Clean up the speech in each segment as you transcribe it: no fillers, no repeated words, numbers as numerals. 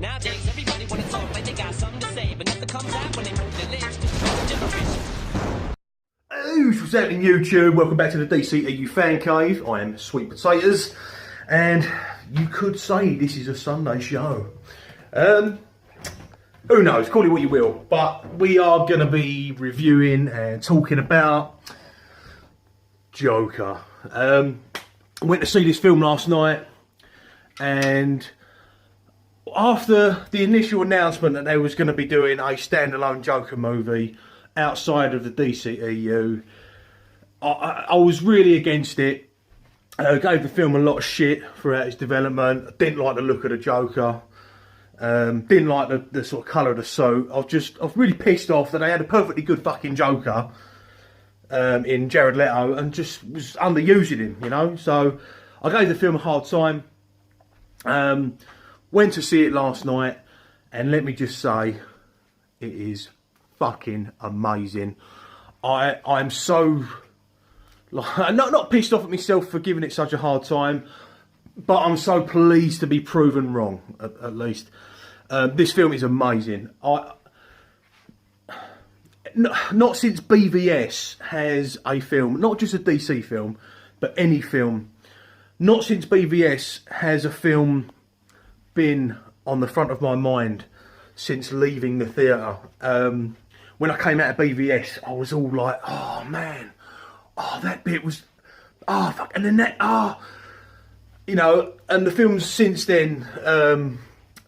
Nowadays, everybody wanna talk like they got something to say, but nothing comes out when they move their lips. Just generation. What's happening, YouTube? Welcome back to the DCEU Fan Cave. I am Sweet Potatoes, and you could say this is a Sunday show. Who knows? Call it what you will. But we are going to be reviewing and talking about Joker. I went to see this film last night, and after the initial announcement that they was going to be doing a standalone Joker movie outside of the DCEU, I was really against it. Gave the film a lot of shit throughout its development. Didn't like the look of the Joker. Didn't like the sort of colour of the suit. I was really pissed off that they had a perfectly good fucking Joker in Jared Leto and just was underusing him, you know. So I gave the film a hard time. Went to see it last night, and let me just say, it is fucking amazing. I'm so not pissed off at myself for giving it such a hard time, but I'm so pleased to be proven wrong. At least this film is amazing. Not since BVS has a film, not just a DC film, but any film. Not since BVS has a film been on the front of my mind since leaving the theatre. When I came out of BVS, I was all like, oh man, oh that bit was, oh fuck, and then that, you know, and the films since then,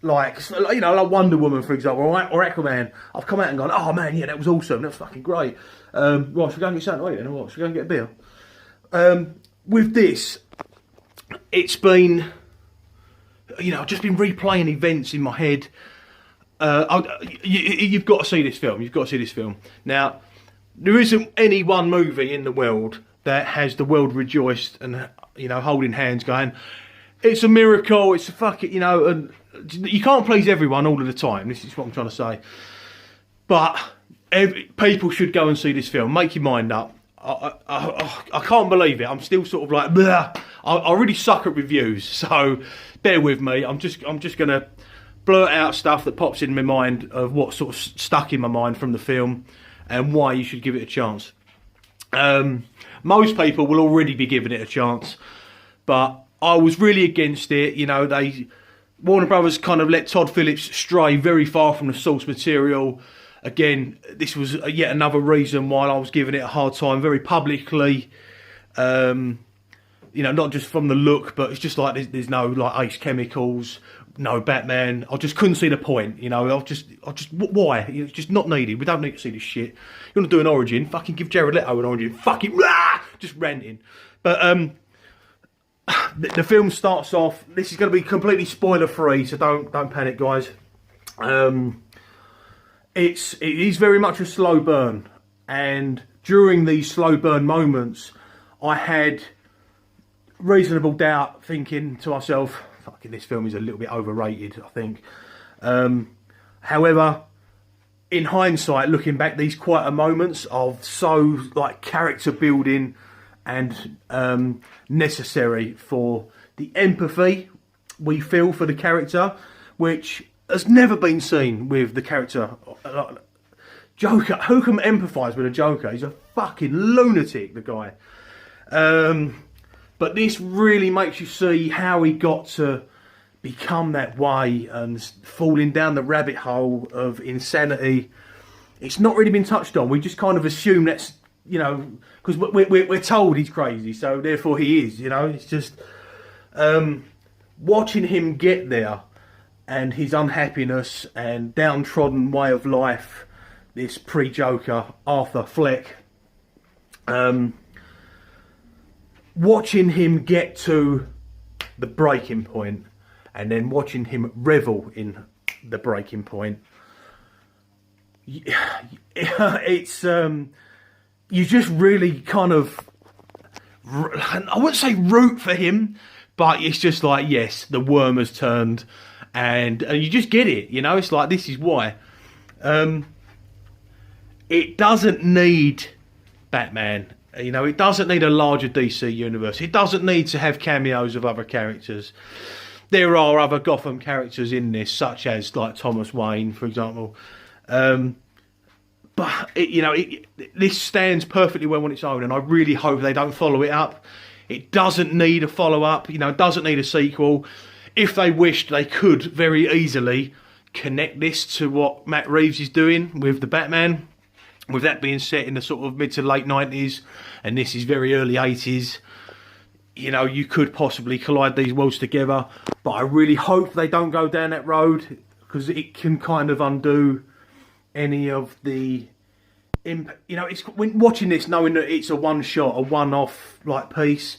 like Wonder Woman, for example, or Aquaman, I've come out and gone, oh man, yeah, that was awesome, that was fucking great. Right, should we go and get something to eat then, or what? Should we go and get a beer? With this, it's been, you know, I've just been replaying events in my head. You've got to see this film. You've got to see this film. Now, there isn't any one movie in the world that has the world rejoiced and, you know, holding hands going, it's a miracle, it's a fucking, you know, and you can't please everyone all of the time. This is what I'm trying to say. But people should go and see this film. Make your mind up. I can't believe it. I'm still sort of like, bleh. I really suck at reviews, so bear with me. I'm just going to blurt out stuff that pops in my mind of what sort of stuck in my mind from the film and why you should give it a chance. Most people will already be giving it a chance, but I was really against it. You know, Warner Brothers kind of let Todd Phillips stray very far from the source material. Again, this was yet another reason why I was giving it a hard time very publicly. You know, not just from the look, but it's just like there's no like Ace Chemicals, no Batman. I just couldn't see the point. You know, why? It's just not needed. We don't need to see this shit. You want to do an origin? Fucking give Jared Leto an origin. Fucking just ranting. But the film starts off. This is going to be completely spoiler free, so don't panic, guys. It is very much a slow burn, and during these slow burn moments, I had reasonable doubt, thinking to myself, fucking this film is a little bit overrated, I think. However, in hindsight, looking back, these quieter moments are so like character building and necessary for the empathy we feel for the character, which has never been seen with the character Joker. Who can empathise with a Joker? He's a fucking lunatic, the guy. But this really makes you see how he got to become that way and falling down the rabbit hole of insanity. It's not really been touched on. We just kind of assume that's, you know, because we're told he's crazy, so therefore he is, you know. It's just watching him get there and his unhappiness and downtrodden way of life, this pre-Joker Arthur Fleck, watching him get to the breaking point and then watching him revel in the breaking point, it's you just really kind of, I wouldn't say root for him, but it's just like, yes, the worm has turned, and you just get it, you know. It's like, this is why. It doesn't need Batman, you know. It doesn't need a larger DC universe. It doesn't need to have cameos of other characters. there are other Gotham characters in this, such as like Thomas Wayne, for example. But this stands perfectly well on its own, and I really hope they don't follow it up. It doesn't need a follow-up, it doesn't need a sequel. If they wished, they could very easily connect this to what Matt Reeves is doing with the Batman, with that being set in the sort of mid to late 90s, and this is very early 80s. You could possibly collide these worlds together, but I really hope they don't go down that road, because it can kind of undo any of the it's when watching this, knowing that it's a one shot, a one-off like piece,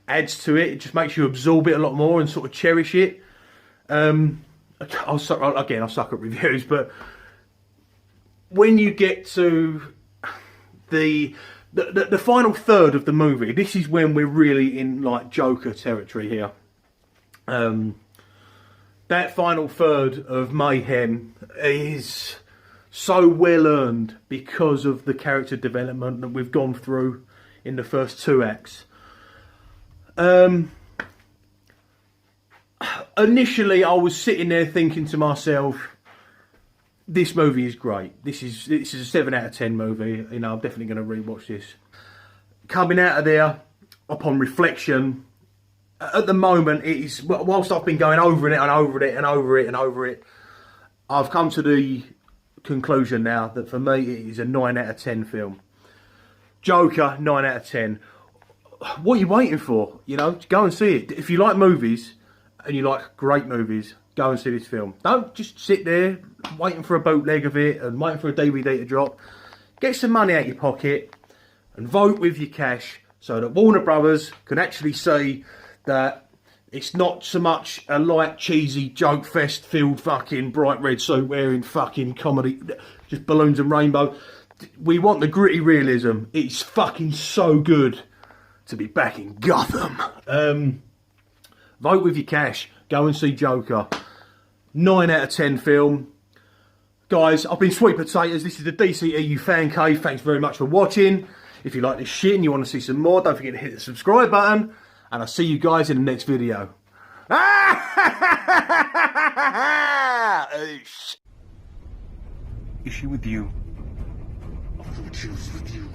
adds to it. It just makes you absorb it a lot more and sort of cherish it. I suck at reviews, but when you get to the final third of the movie, this is when we're really in like Joker territory here. That final third of mayhem is so well earned because of the character development that we've gone through in the first two acts. Initially, I was sitting there thinking to myself, this movie is great. This is a 7 out of 10 movie. I'm definitely going to rewatch this. Coming out of there, upon reflection, at the moment, it is, whilst I've been going over it and over it and over it and over it, I've come to the conclusion now that for me it is a 9 out of 10 film. Joker, 9 out of 10. What are you waiting for? Go and see it. If you like movies and you like great movies, go and see this film. Don't just sit there waiting for a bootleg of it and waiting for a DVD to drop. Get some money out your pocket and vote with your cash so that Warner Brothers can actually see that it's not so much a light, cheesy, joke fest filled fucking bright red suit wearing fucking comedy, just balloons and rainbow. We want the gritty realism. It's fucking so good to be back in Gotham. Vote with your cash. Go and see Joker. 9 out of 10 film. Guys, I've been Sweet Potatoes. This is the DCEU Fan Cave. Thanks very much for watching. If you like this shit and you want to see some more, don't forget to hit the subscribe button. And I'll see you guys in the next video. Issue with you. I'll choose with you.